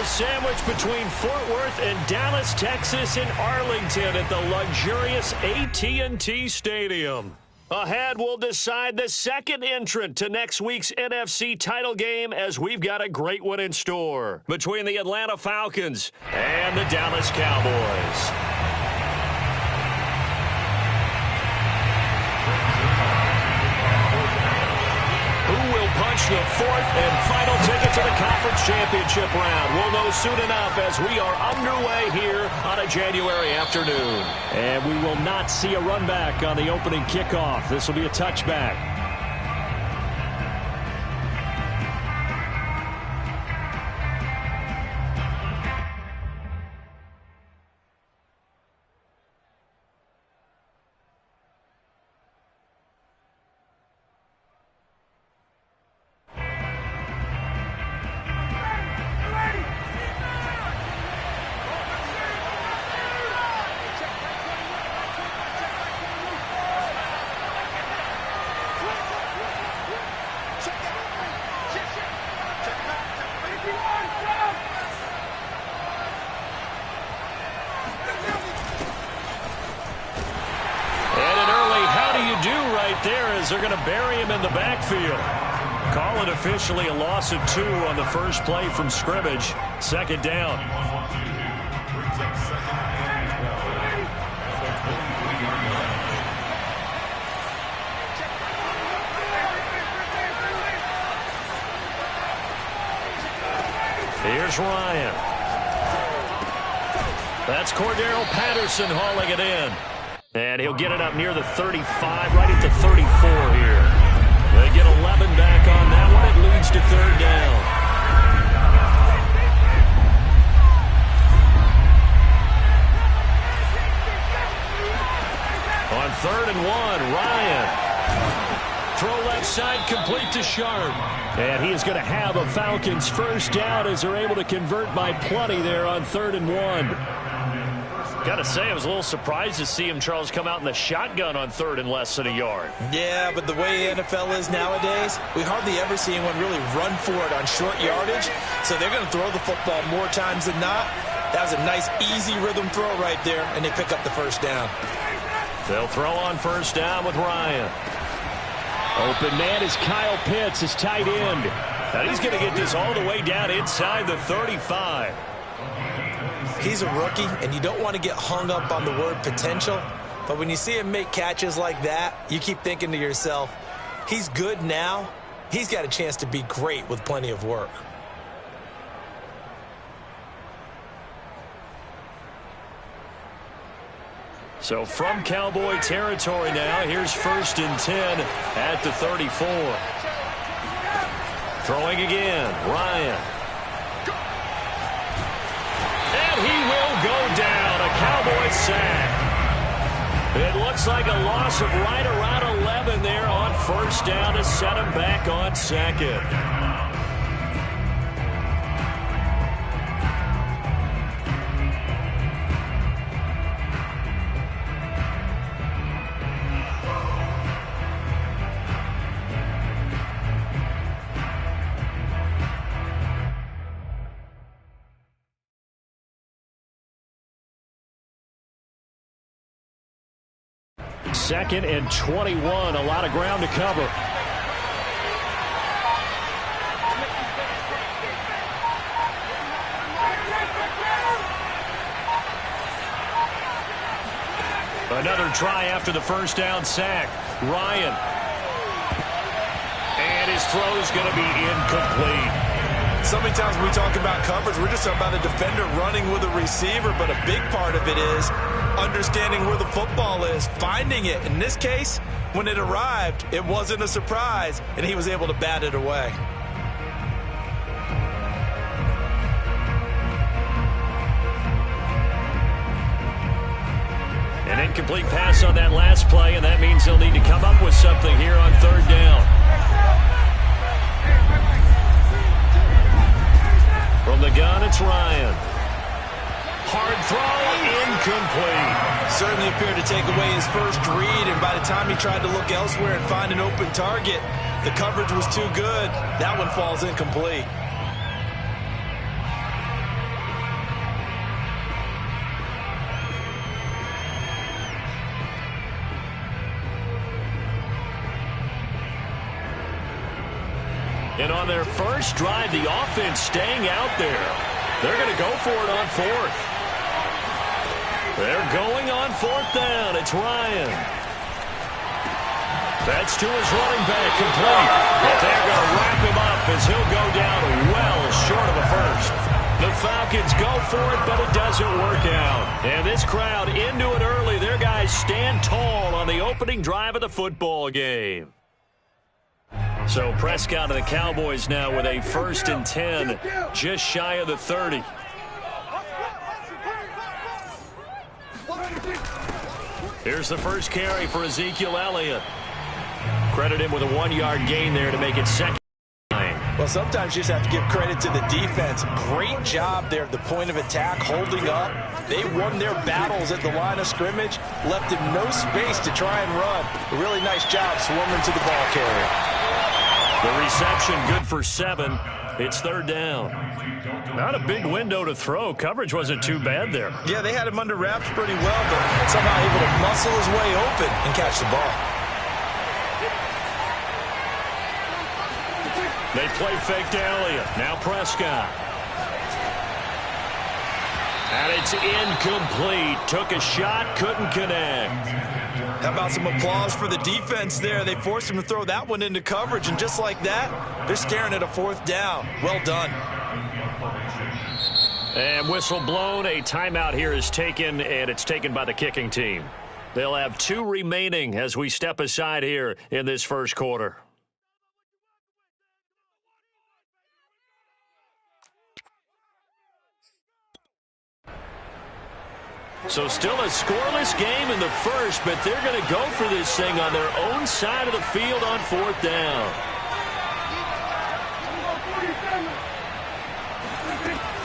They're sandwiched between Fort Worth and Dallas, Texas, and Arlington at the luxurious AT&T Stadium. Ahead, we'll decide the second entrant to next week's NFC title game as we've got a great one in store between the Atlanta Falcons and the Dallas Cowboys. Punch the fourth and final ticket to the conference championship round. We'll know soon enough as we are underway here on a January afternoon. And we will not see a run back on the opening kickoff. This will be a touchback. They're going to bury him in the backfield. Call it officially a loss of 2 on the first play from scrimmage. Second down. Here's Ryan. That's Cordero Patterson hauling it in. And he'll get it up near the 35, right at the 34 here. They get 11 back on that one. It leads to third down. On 3rd and 1, Ryan. Throw left side, complete to Sharp. And he is going to have a Falcons first down as they're able to convert by plenty there on 3rd and 1. Got to say, I was a little surprised to see him, Charles, come out in the shotgun on 3rd and less than a yard. Yeah, but the way the NFL is nowadays, we hardly ever see anyone really run for it on short yardage. So they're going to throw the football more times than not. That was a nice, easy rhythm throw right there, and they pick up the first down. They'll throw on first down with Ryan. Open man is Kyle Pitts, his tight end. Now he's going to get this all the way down inside the 35. He's a rookie, and you don't want to get hung up on the word potential. But when you see him make catches like that, you keep thinking to yourself, he's good now. He's got a chance to be great with plenty of work. So from Cowboy territory now, here's 1st and 10 at the 34. Throwing again, Ryan. And he will go down, a Cowboy sack. It looks like a loss of right around 11 there on first down to set him back on second. Second and 21, a lot of ground to cover. Another try after the first down sack. Ryan. And his throw is going to be incomplete. So many times when we talk about coverage, we're just talking about a defender running with a receiver, but a big part of it is understanding where the football is, finding it. In this case, when it arrived, it wasn't a surprise, and he was able to bat it away. An incomplete pass on that last play, and that means they'll need to come up with something here on third down. From the gun, it's Ryan. Hard throw, incomplete. Certainly appeared to take away his first read, and by the time he tried to look elsewhere and find an open target, the coverage was too good. That one falls incomplete. And on their first drive, the offense staying out there. They're going to go for it on fourth. They're going on fourth down. It's Ryan. That's to his running back, complete. But they're going to wrap him up as he'll go down well short of a first. The Falcons go for it, but it doesn't work out. And this crowd into it early. Their guys stand tall on the opening drive of the football game. So Prescott and the Cowboys now with a 1st and 10, just shy of the 30. Here's the first carry for Ezekiel Elliott. Credit him with a 1-yard gain there to make it second. Well, sometimes you just have to give credit to the defense. Great job there at the point of attack, holding up. They won their battles at the line of scrimmage, left him no space to try and run. A really nice job swarming to the ball carrier. The reception good for 7. It's 3rd down. Not a big window to throw. Coverage wasn't too bad there. Yeah, they had him under wraps pretty well, but somehow able to muscle his way open and catch the ball. They play fake to Elliott. Now Prescott. And it's incomplete. Took a shot, couldn't connect. How about some applause for the defense there? They forced him to throw that one into coverage, and just like that, they're staring at a 4th down. Well done. And whistle blown. A timeout here is taken, and it's taken by the kicking team. They'll have 2 remaining as we step aside here in this first quarter. So still a scoreless game in the first, but they're going to go for this thing on their own side of the field on 4th down.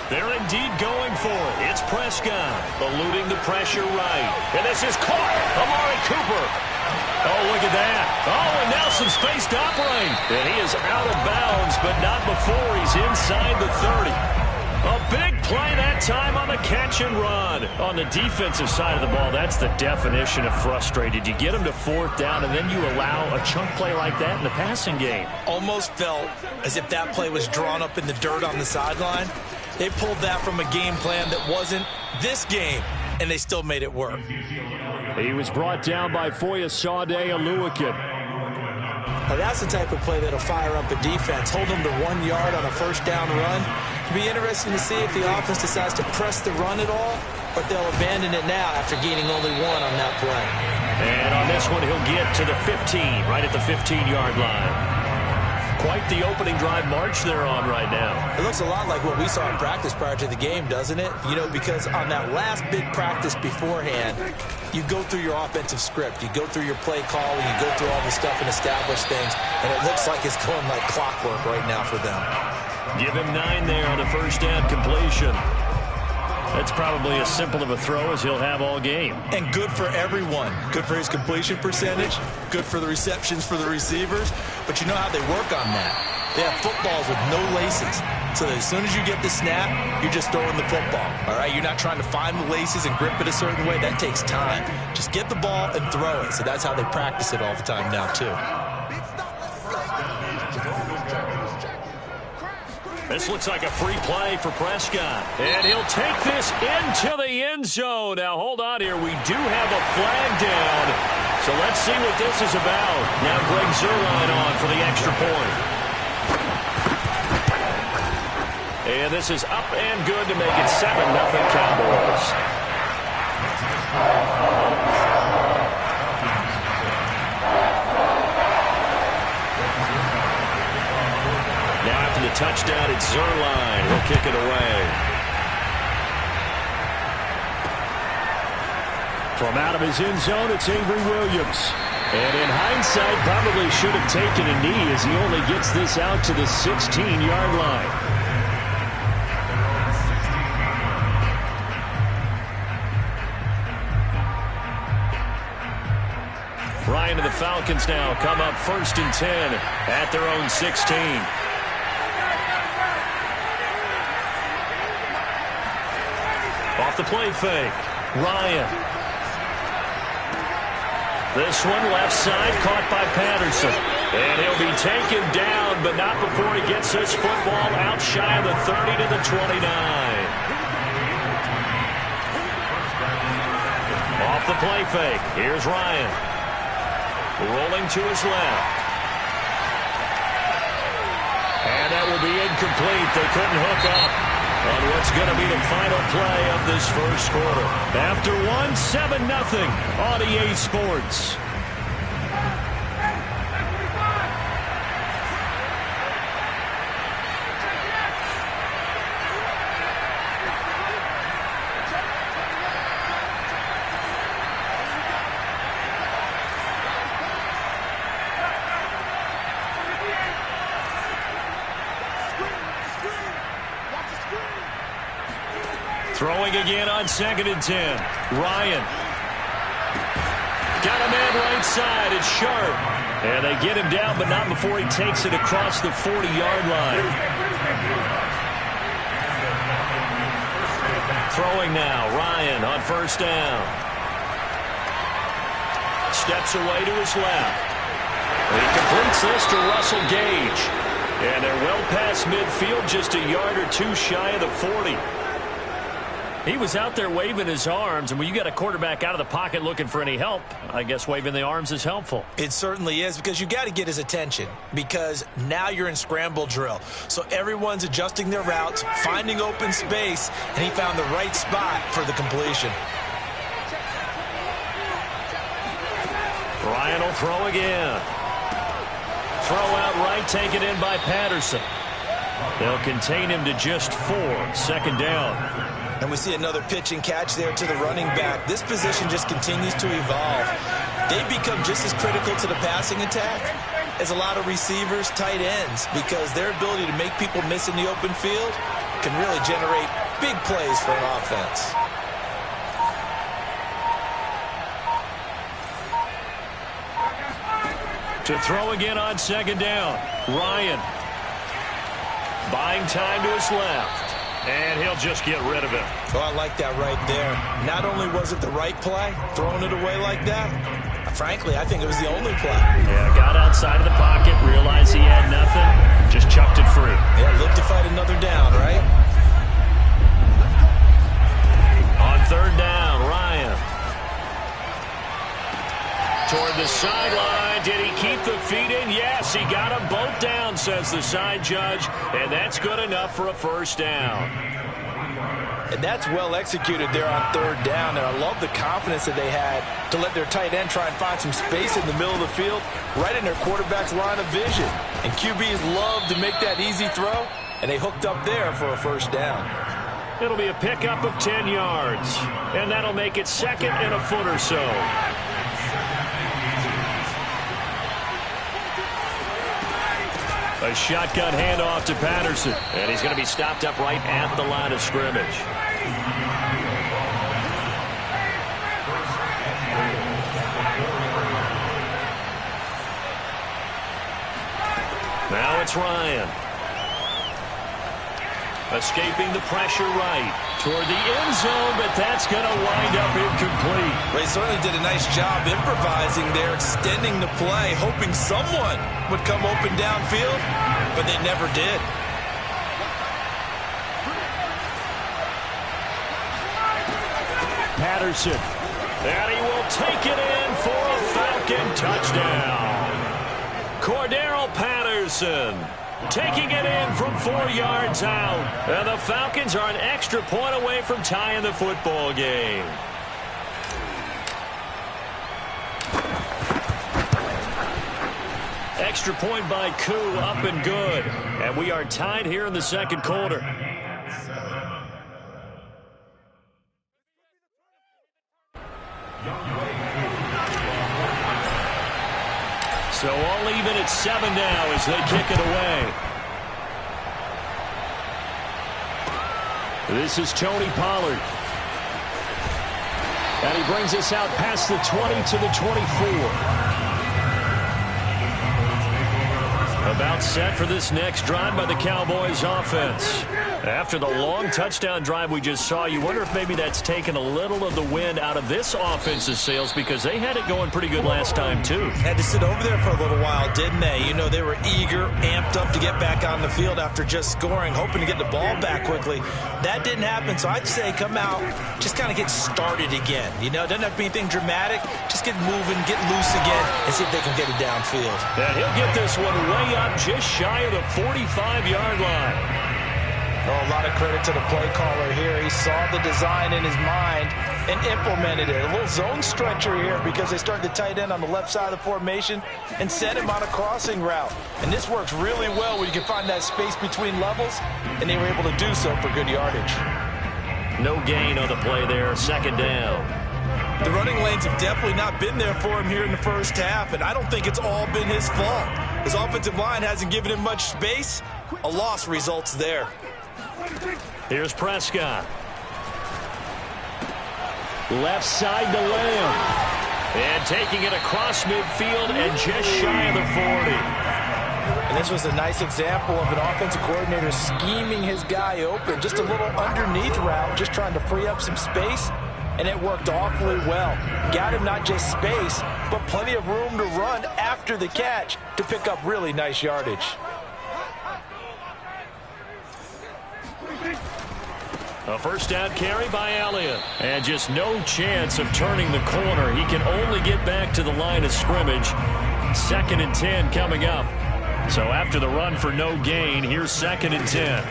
They're indeed going for it. It's Prescott eluding the pressure right. And this is caught. Amari Cooper. Oh, look at that. Oh, and now some space to operate. And he is out of bounds, but not before he's inside the 30. A big play that time on the catch and run. On the defensive side of the ball, that's the definition of frustrated. You get them to 4th down, and then you allow a chunk play like that in the passing game. Almost felt as if that play was drawn up in the dirt on the sideline. They pulled that from a game plan that wasn't this game, and they still made it work. He was brought down by Foyesade Oluwakin. Now that's the type of play that'll fire up a defense. Hold them to 1 yard on a 1st down run. It'll be interesting to see if the offense decides to press the run at all, or if they'll abandon it now after gaining only 1 on that play. And on this one, he'll get to the 15, right at the 15-yard line. Quite the opening drive march they're on right now. It looks a lot like what we saw in practice prior to the game, doesn't it? You know, because on that last big practice beforehand, you go through your offensive script. You go through your play calling. You go through all the stuff and establish things. And it looks like it's going like clockwork right now for them. Give him 9 there on the 1st down completion. That's probably as simple of a throw as he'll have all game. And good for everyone. Good for his completion percentage. Good for the receptions for the receivers. But you know how they work on that. They have footballs with no laces. So that as soon as you get the snap, you're just throwing the football. All right? You're not trying to find the laces and grip it a certain way. That takes time. Just get the ball and throw it. So that's how they practice it all the time now, too. This looks like a free play for Prescott. And he'll take this into the end zone. Now, hold on here. We do have a flag down. So let's see what this is about. Now Greg Zuerlein on for the extra point. And this is up and good to make it 7-0 Cowboys. Now after the touchdown, it's Zuerlein. He'll kick it away. From out of his end zone, it's Avery Williams. And in hindsight, probably should have taken a knee as he only gets this out to the 16-yard line. Ryan and the Falcons now come up 1st and 10 at their own 16. Off the play fake, Ryan. This one left side caught by Patterson. And he'll be taken down, but not before he gets this football out shy of the 30 to the 29. Off the play fake. Here's Ryan. Rolling to his left. And that will be incomplete. They couldn't hook up on what's going to be the final play of this first quarter. After one, 7-0 on EA Sports. Throwing again on 2nd and 10. Ryan. Got a man right side. It's Sharp. And they get him down, but not before he takes it across the 40-yard line. Throwing now. Ryan on 1st down. Steps away to his left. And he completes this to Russell Gage. And they're well past midfield, just a yard or two shy of the 40. He was out there waving his arms, and when you got a quarterback out of the pocket looking for any help, I guess waving the arms is helpful. It certainly is, because you got to get his attention, because now you're in scramble drill. So everyone's adjusting their routes, finding open space, and he found the right spot for the completion. Ryan will throw again. Throw out right, taken in by Patterson. They'll contain him to just 4. 2nd down. And we see another pitch and catch there to the running back. This position just continues to evolve. They become just as critical to the passing attack as a lot of receivers, tight ends, because their ability to make people miss in the open field can really generate big plays for an offense. To throw again on 2nd down. Ryan. Buying time to his left. And he'll just get rid of it. Oh, I like that right there. Not only was it the right play, throwing it away like that, frankly, I think it was the only play. Yeah, got outside of the pocket, realized he had nothing, just chucked it free. Yeah, look to fight another down, right? On 3rd down, Ryan. Toward the sideline. Did he keep the feet in? Yes, he got them both down, says the side judge. And that's good enough for a 1st down. And that's well executed there on 3rd down. And I love the confidence that they had to let their tight end try and find some space in the middle of the field, right in their quarterback's line of vision. And QBs love to make that easy throw, and they hooked up there for a 1st down. It'll be a pickup of 10 yards. And that'll make it 2nd and a foot or so. A shotgun handoff to Patterson. And he's going to be stopped up right at the line of scrimmage. Now it's Ryan. Escaping the pressure right toward the end zone, but that's going to wind up incomplete. They certainly did a nice job improvising there, extending the play, hoping someone would come open downfield, but they never did. Patterson, and he will take it in for a Falcon touchdown. Cordero Patterson taking it in from 4 yards out. And the Falcons are an extra point away from tying the football game. Extra point by Koo, up and good. And we are tied here in the 2nd quarter. So all even at 7 now as they kick it away. This is Tony Pollard. And he brings us out past the 20 to the 24. About set for this next drive by the Cowboys offense. After the long touchdown drive we just saw, you wonder if maybe that's taken a little of the wind out of this offense's sails because they had it going pretty good last time, too. Had to sit over there for a little while, didn't they? You know, they were eager, amped up to get back on the field after just scoring, hoping to get the ball back quickly. That didn't happen, so I'd say come out, just kind of get started again. You know, it doesn't have to be anything dramatic. Just get moving, get loose again, and see if they can get it downfield. And he'll get this one way up just shy of the 45-yard line. Oh, a lot of credit to the play caller here. He saw the design in his mind and implemented it. A little zone stretcher here because they started the tight end on the left side of the formation and sent him on a crossing route. And this works really well where you can find that space between levels, and they were able to do so for good yardage. No gain on the play there, second down. The running lanes have definitely not been there for him here in the first half, and I don't think it's all been his fault. His offensive line hasn't given him much space. A loss results there. Here's Prescott. Left side to Lamb. And taking it across midfield and just shy of the 40. And this was a nice example of an offensive coordinator scheming his guy open. Just a little underneath route, just trying to free up some space. And it worked awfully well. Got him not just space, but plenty of room to run after the catch to pick up really nice yardage. A first down carry by Elliott. And just no chance of turning the corner. He can only get back to the line of scrimmage. 2nd and 10 coming up. So after the run for no gain, here's 2nd and 10.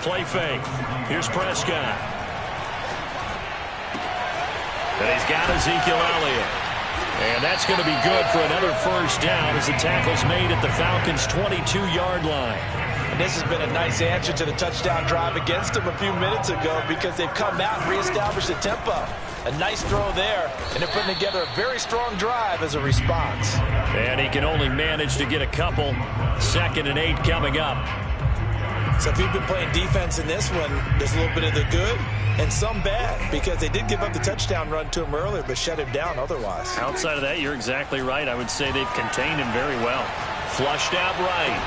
Play fake. Here's Prescott. And he's got Ezekiel Elliott. And that's going to be good for another first down as the tackle's made at the Falcons' 22-yard line. And this has been a nice answer to the touchdown drive against them a few minutes ago because they've come out and reestablished the tempo. A nice throw there, and they're putting together a very strong drive as a response. And he can only manage to get a couple. 2nd and 8 coming up. So if you've been playing defense in this one, there's a little bit of the good and some bad because they did give up the touchdown run to him earlier but shut him down otherwise. Outside of that, you're exactly right. I would say they've contained him very well. Flushed out right.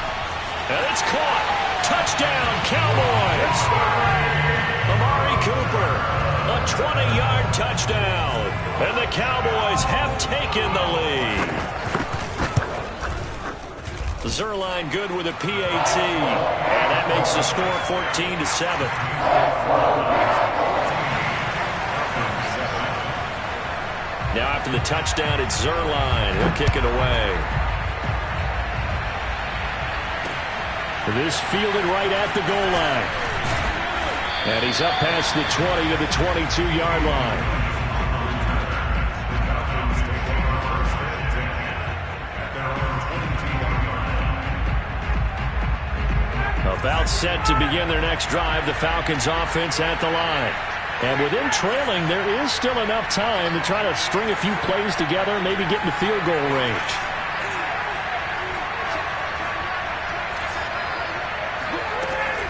And it's caught. Touchdown, Cowboys. Amari Cooper, a 20-yard touchdown. And the Cowboys have taken the lead. Zerline good with a PAT. And that makes the score 14-7. Now after the touchdown, it's Zerline. He'll kick it away. This fielded right at the goal line. And he's up past the 20 to the 22-yard line. About set to begin their next drive, the Falcons offense at the line. And with them trailing, there is still enough time to try to string a few plays together and maybe get in the field goal range.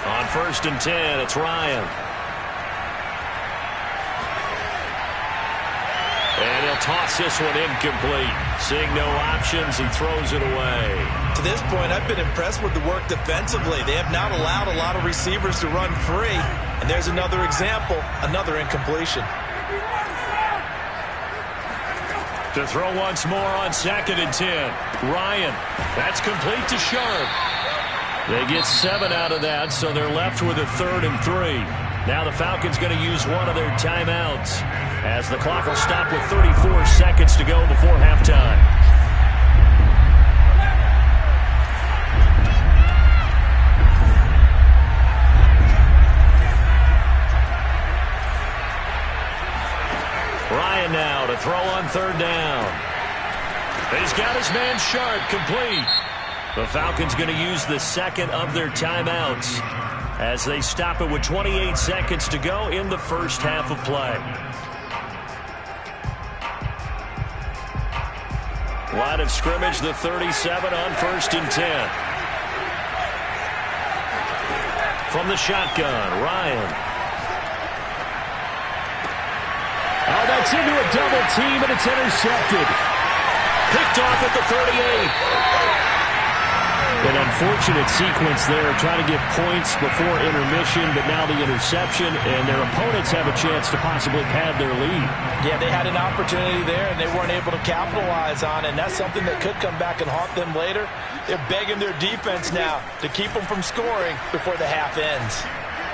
On 1st and 10, it's Ryan. And he'll toss this one incomplete. Seeing no options, he throws it away. To this point, I've been impressed with the work defensively. They have not allowed a lot of receivers to run free. And there's another example, another incompletion. To throw once more on 2nd and 10. Ryan, that's complete to Sharp. They get 7 out of that, so they're left with a 3rd and 3. Now the Falcons going to use one of their timeouts as the clock will stop with 34 seconds to go before halftime. Ryan now to throw on 3rd down. He's got his man Sharp complete. The Falcons going to use the 2nd of their timeouts as they stop it with 28 seconds to go in the first half of play. Line of scrimmage, the 37 on 1st and 10. From the shotgun, Ryan. Oh, that's into a double team, and it's intercepted. Picked off at the 38. An unfortunate sequence there, trying to get points before intermission, but now the interception, and their opponents have a chance to possibly pad their lead. Yeah, they had an opportunity there, and they weren't able to capitalize on it, and that's something that could come back and haunt them later. They're begging their defense now to keep them from scoring before the half ends.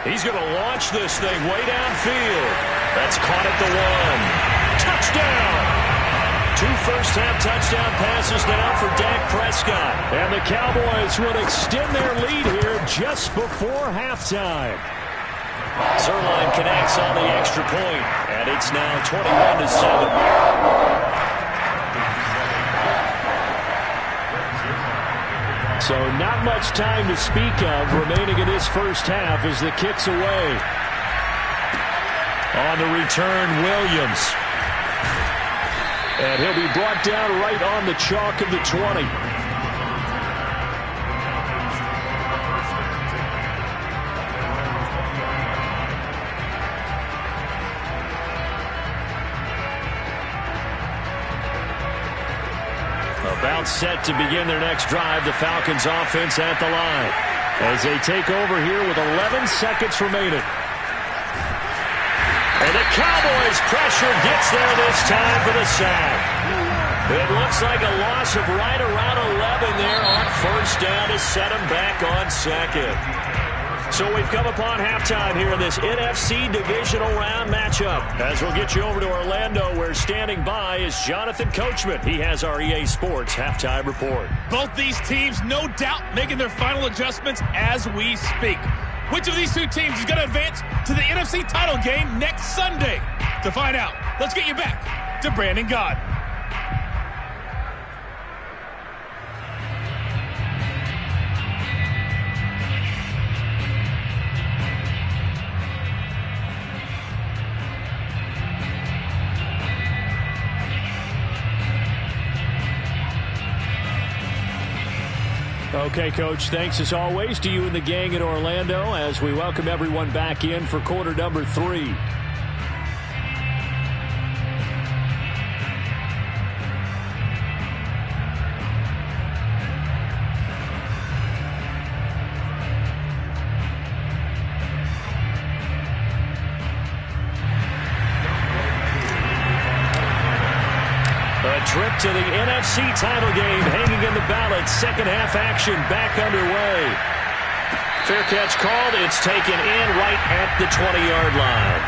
He's going to launch this thing way downfield. That's caught at the 1. Touchdown! 2 first-half touchdown passes now for Dak Prescott. And the Cowboys would extend their lead here just before halftime. Zerline connects on the extra point, and it's now 21-7. So not much time to speak of remaining in this first half as the kick's away. On the return, Williams. And he'll be brought down right on the chalk of the 20. About set to begin their next drive, the Falcons offense at the line as they take over here with 11 seconds remaining. And the Cowboys' pressure gets there this time for the sack. It looks like a loss of right around 11 there on first down to set them back on second. So we've come upon halftime here in this NFC Divisional Round matchup. As we'll get you over to Orlando, where standing by is Jonathan Coachman. He has our EA Sports halftime report. Both these teams, no doubt, making their final adjustments as we speak. Which of these two teams is going to advance to the NFC title game next Sunday? To find out, let's get you back to Brandon Gaudin. Okay, Coach, thanks as always to you and the gang in Orlando as we welcome everyone back in for quarter number 3. A trip to the NFC title game hanging in the balance. Second half action back underway. Fair catch called. It's taken in right at the 20-yard line.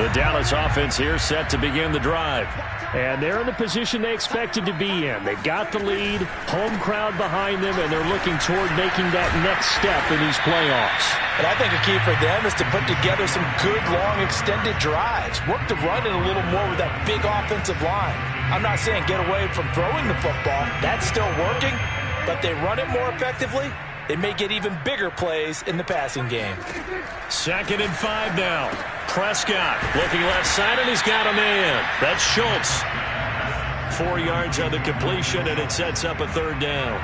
The Dallas offense here set to begin the drive. And they're in the position they expected to be in. They've got the lead, home crowd behind them, and they're looking toward making that next step in these playoffs. And I think a key for them is to put together some good, long, extended drives. Work the run in a little more with that big offensive line. I'm not saying get away from throwing the football. That's still working, but they run it more effectively. They may get even bigger plays in the passing game. 2nd and 5 now. Prescott looking left side, and he's got a man. That's Schultz. 4 yards on the completion, and it sets up a third down.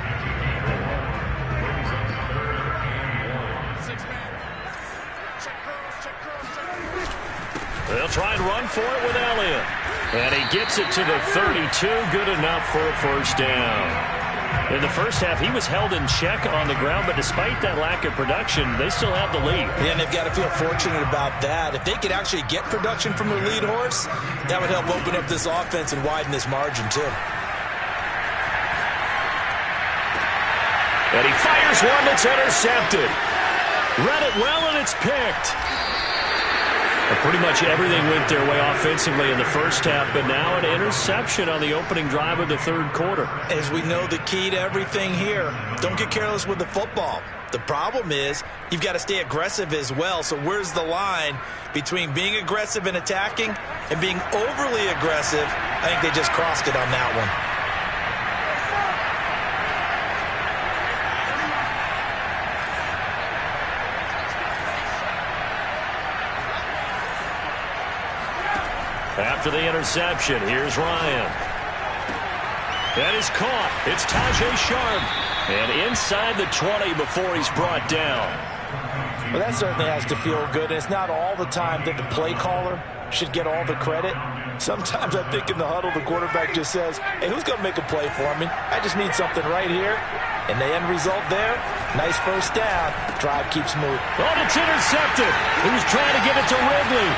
They'll try and run for it with Elliott. And he gets it to the 32. Good enough for a first down. In the first half, he was held in check on the ground, but despite that lack of production, they still have the lead. Yeah, and they've got to feel fortunate about that. If they could actually get production from their lead horse, that would help open up this offense and widen this margin, too. And he fires one that's intercepted. Read it well, and it's picked. Pretty much everything went their way offensively in the first half, but now an interception on the opening drive of the third quarter. As we know, the key to everything here, don't get careless with the football. The problem is you've got to stay aggressive as well. So where's the line between being aggressive and attacking and being overly aggressive? I think they just crossed it on that one. After the interception, here's Ryan. That is caught. It's Tajay Sharp. And inside the 20 before he's brought down. Well, that certainly has to feel good. It's not all the time that the play caller should get all the credit. Sometimes I think in the huddle, the quarterback just says, hey, who's going to make a play for me? I just need something right here. And the end result there, nice first down. Drive keeps moving. Oh, it's intercepted. He was trying to get it to Ridley.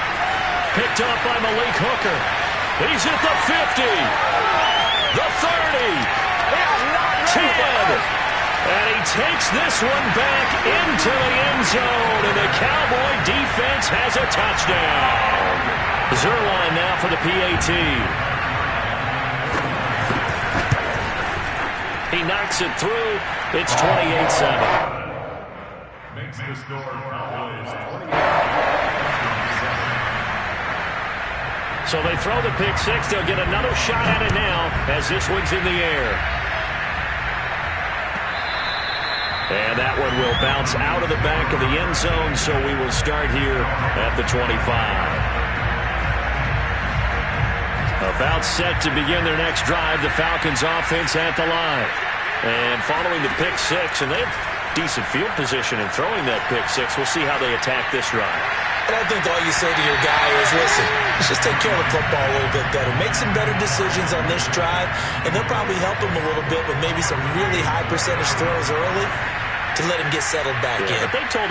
Picked up by Malik Hooker. He's at the 50. The 30. 10. And he takes this one back into the end zone. And the Cowboy defense has a touchdown. Zerline now for the PAT. He knocks it through. It's 28-7. Makes the score Cowboys 28. So they throw the pick six. They'll get another shot at it now as this one's in the air. And that one will bounce out of the back of the end zone, so we will start here at the 25. About set to begin their next drive, the Falcons offense at the line. And following the pick six, and they have decent field position in throwing that pick six. We'll see how they attack this drive. And I think all you say to your guy is, listen, let's just take care of the football a little bit better. Make some better decisions on this drive, and they'll probably help him a little bit with maybe some really high percentage throws early to let him get settled back in. But they told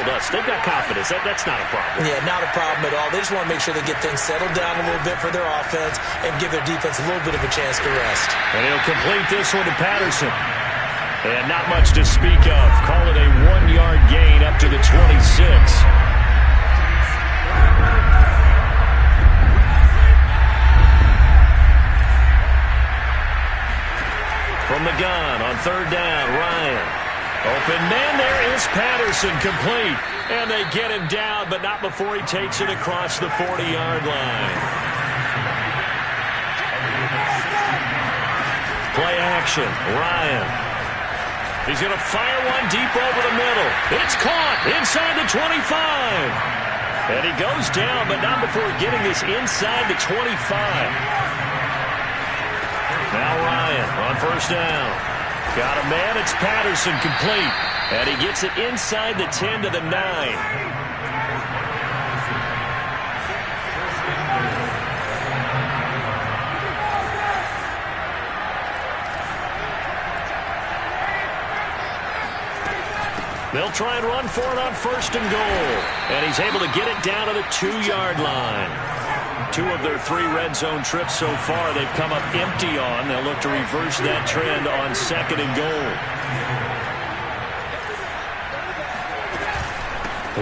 us, they've got confidence. That's not a problem. Yeah, not a problem at all. They just want to make sure they get things settled down a little bit for their offense and give their defense a little bit of a chance to rest. And he'll complete this one to Patterson. And not much to speak of. Call it a 1-yard gain up to the 26. From the gun on third down, Ryan. Open man, there is Patterson, complete. And they get him down, but not before he takes it across the 40-yard line. Play action, Ryan. He's going to fire one deep over the middle. It's caught inside the 25. And he goes down, but not before getting this inside the 25. Now Ryan on first down. Got a man, it's Patterson, complete. And he gets it inside the 10 to the 9. They'll try and run for it on first and goal. And he's able to get it down to the 2-yard line. 2 of their 3 red zone trips so far they've come up empty on. They'll look to reverse that trend on second and goal.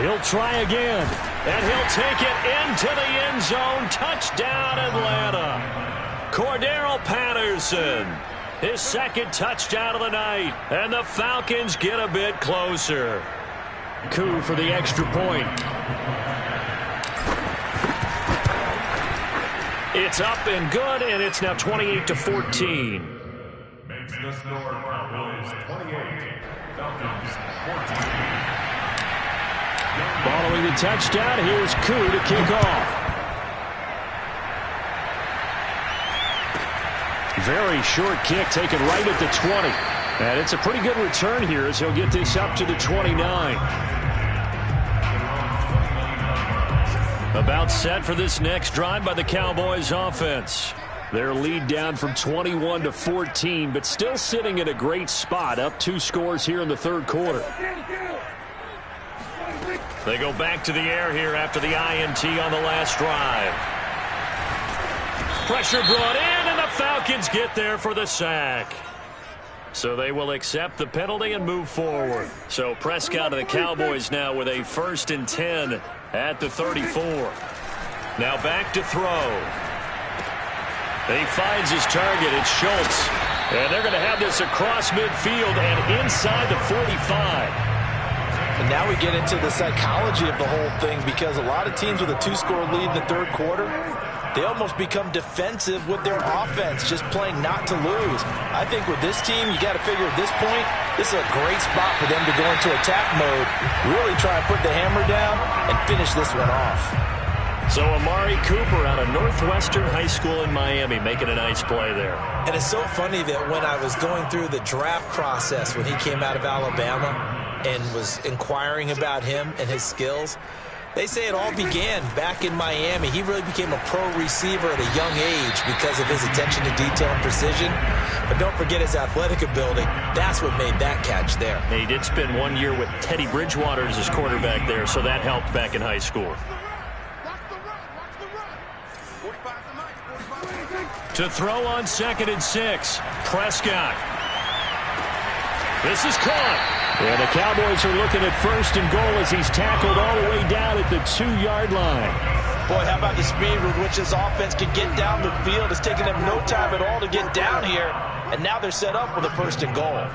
He'll try again. And he'll take it into the end zone. Touchdown, Atlanta. Cordero Patterson. His second touchdown of the night. And the Falcons get a bit closer. Coup for the extra point. It's up and good, and it's now 28-14. Makes the score Cowboys 28, Falcons 14. Following the touchdown, here's Coup to kick off. Very short kick taken right at the 20. And it's a pretty good return here as he'll get this up to the 29. About set for this next drive by the Cowboys offense. Their lead down from 21-14, but still sitting at a great spot, up 2 scores here in the third quarter. They go back to the air here after the INT on the last drive. Pressure brought in, and the Falcons get there for the sack. So they will accept the penalty and move forward. So Prescott of the Cowboys now with a 1st and 10 at the 34. Now back to throw. He finds his target. It's Schultz. And they're going to have this across midfield and inside the 45. And now we get into the psychology of the whole thing, because a lot of teams with a 2-score lead in the third quarter, they almost become defensive with their offense, just playing not to lose. I think with this team, you got to figure at this point, this is a great spot for them to go into attack mode, really try and put the hammer down and finish this one off. So Amari Cooper out of Northwestern High School in Miami making a nice play there. And it's so funny that when I was going through the draft process when he came out of Alabama and was inquiring about him and his skills, They say it all began back in Miami. He really became a pro receiver at a young age because of his attention to detail and precision. But don't forget his athletic ability. That's what made that catch there. He did spend 1 year with Teddy Bridgewater as his quarterback there, so that helped back in high school. To throw on 2nd and 6, Prescott. This is caught. And the Cowboys are looking at 1st and goal as he's tackled all the way down at the 2-yard line. Boy, how about the speed with which this offense can get down the field? It's taken them no time at all to get down here. And now they're set up with a 1st and goal.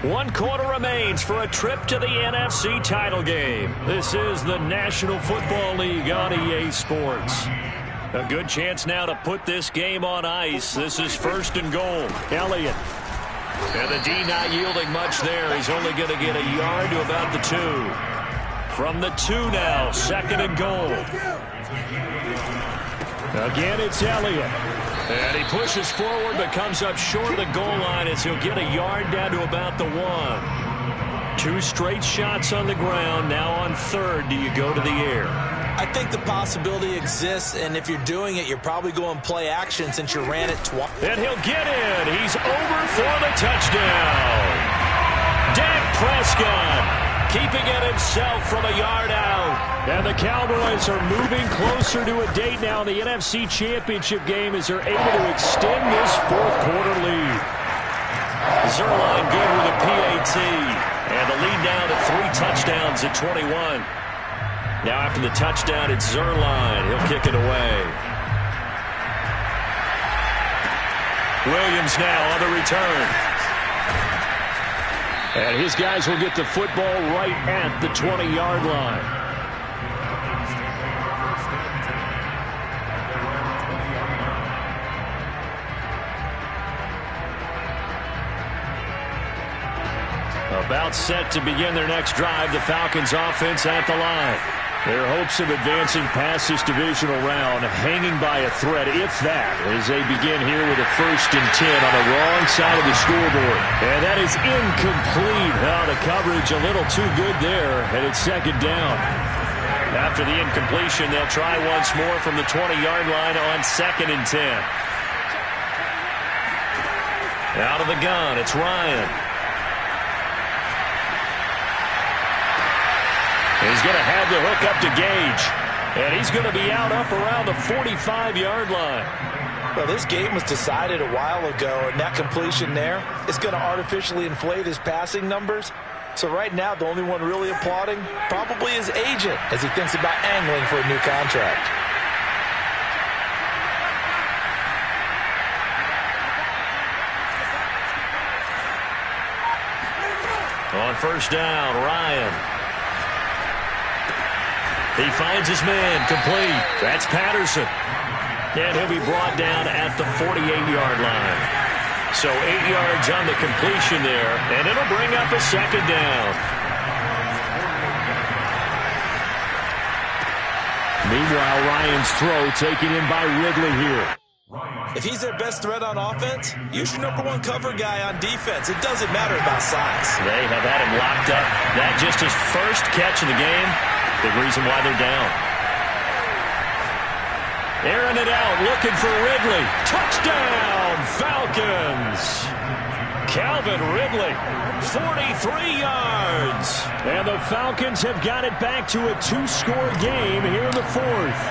One quarter remains for a trip to the NFC title game. This is the National Football League on EA Sports. A good chance now to put this game on ice. This is 1st and goal. Elliott. And the D not yielding much there. He's only going to get a yard to about the 2. From the 2 now, 2nd and goal. Again, it's Elliott. And he pushes forward but comes up short of the goal line as he'll get a yard down to about the 1. 2 straight shots on the ground. Now on 3rd, do you go to the air? I think the possibility exists, and if you're doing it, you're probably going play action since you ran it twice. And he'll get in. He's over for the touchdown. Dak Prescott keeping it himself from a yard out. And the Cowboys are moving closer to a date now in the NFC Championship game as they're able to extend this 4th quarter lead. Zerline good with a PAT. And the lead down to 3 touchdowns at 21. Now after the touchdown, it's Zerline. He'll kick it away. Williams now on the return. And his guys will get the football right at the 20-yard line. About set to begin their next drive, the Falcons offense at the line. Their hopes of advancing past this divisional round hanging by a thread, if that, as they begin here with a 1st and 10 on the wrong side of the scoreboard. And that is incomplete. The coverage a little too good there, and it's 2nd down. After the incompletion, they'll try once more from the 20-yard line on 2nd and 10. Out of the gun, it's Ryan. He's going to have the hook up to Gage. And he's going to be out up around the 45-yard line. Well, this game was decided a while ago, and that completion there is going to artificially inflate his passing numbers. So right now, the only one really applauding probably his agent as he thinks about angling for a new contract. On 1st down, Ryan. He finds his man, complete. That's Patterson. And he'll be brought down at the 48-yard line. So 8 yards on the completion there, and it'll bring up a 2nd down. Meanwhile, Ryan's throw taken in by Ridley here. If he's their best threat on offense, use your #1 cover guy on defense. It doesn't matter about size. They have had him locked up. That just his first catch of the game. Big reason why they're down. Airing it out, looking for Ridley. Touchdown, Falcons. Calvin Ridley, 43 yards. And the Falcons have got it back to a 2-score game here in the 4th.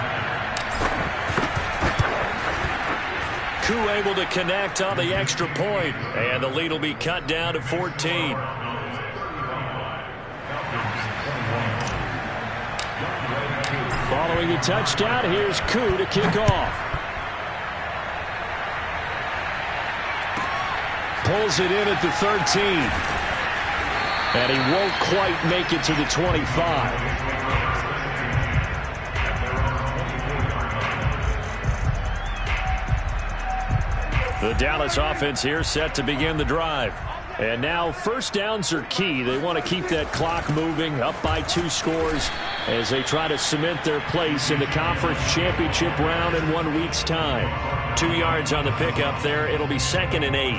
Koo able to connect on the extra point. And the lead will be cut down to 14. Following the touchdown, here's Koo to kick off. Pulls it in at the 13. And he won't quite make it to the 25. The Dallas offense here set to begin the drive. And now first downs are key. They want to keep that clock moving, up by 2 scores as they try to cement their place in the conference championship round in 1 week's time. 2 yards on the pickup there. It'll be 2nd and 8.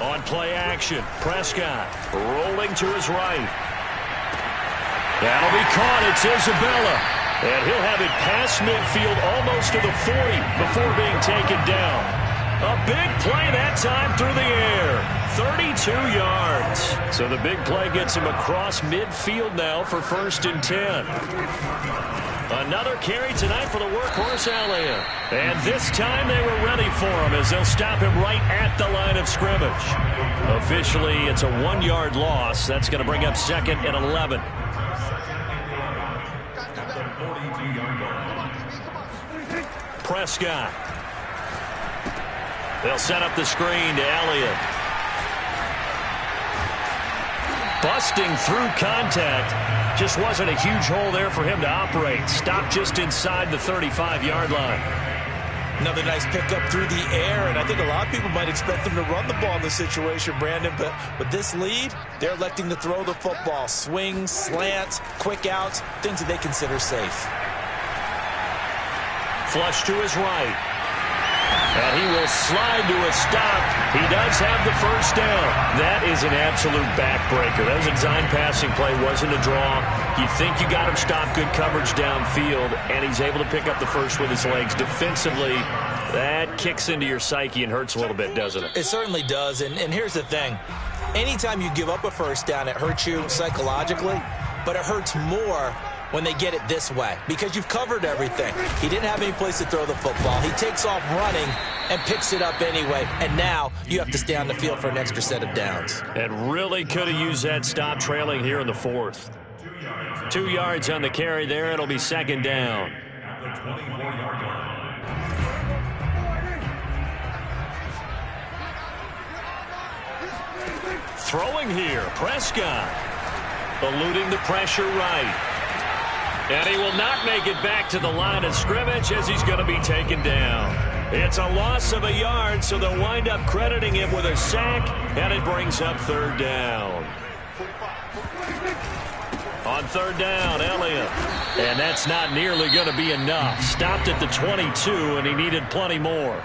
On play action, Prescott rolling to his right. That'll be caught. It's Isabella. And he'll have it past midfield almost to the 40 before being taken down. A big play that time through the air. 32 yards. So the big play gets him across midfield now for 1st and 10. Another carry tonight for the workhorse Elliott. And this time they were ready for him as they'll stop him right at the line of scrimmage. Officially, it's a 1-yard loss. That's going to bring up 2nd and 11. Prescott. They'll set up the screen to Elliott. Busting through contact. Just wasn't a huge hole there for him to operate. Stopped just inside the 35-yard line. Another nice pickup through the air, and I think a lot of people might expect them to run the ball in this situation, Brandon, but with this lead, they're electing to throw the football. Swings, slants, quick outs, things that they consider safe. Flush to his right. And he will slide to a stop. He does have the first down. That is an absolute backbreaker. That was a design passing play, wasn't a draw. You think you got him stopped, good coverage downfield, and he's able to pick up the first with his legs. Defensively, that kicks into your psyche and hurts a little bit, doesn't it? It certainly does, and here's the thing. Anytime you give up a first down, it hurts you psychologically, but it hurts more when they get it this way, because you've covered everything. He didn't have any place to throw the football. He takes off running and picks it up anyway, and now you have to stay on the field for an extra set of downs. And really could have used that stop trailing here in the 4th. 2 yards on the carry there. It'll be 2nd down. Throwing here, Prescott. Eluding the pressure right. And he will not make it back to the line of scrimmage as he's going to be taken down. It's a loss of a yard, so they'll wind up crediting him with a sack, and it brings up 3rd down. On 3rd down, Elliott. And that's not nearly going to be enough. Stopped at the 22, and he needed plenty more.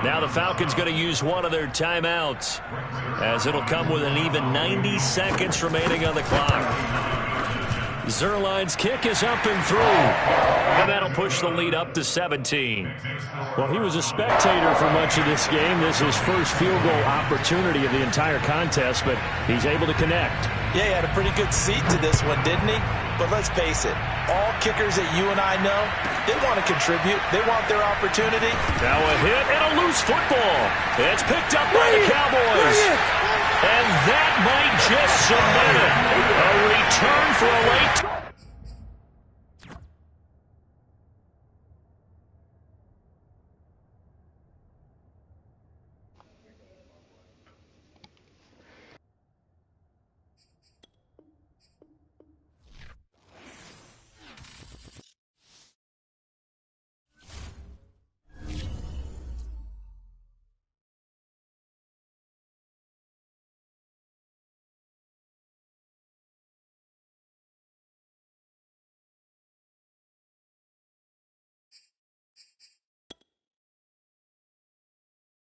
Now the Falcons going to use one of their timeouts, as it'll come with an even 90 seconds remaining on the clock. Zerline's kick is up and through, and that'll push the lead up to 17. Well, he was a spectator for much of this game. This is his first field goal opportunity of the entire contest, but he's able to connect. Yeah, he had a pretty good seat to this one, didn't he? But let's face it, all kickers that you and I know, they want to contribute. They want their opportunity. Now a hit and a loose football. It's picked up by the Cowboys. And that might just cement it. A return for a late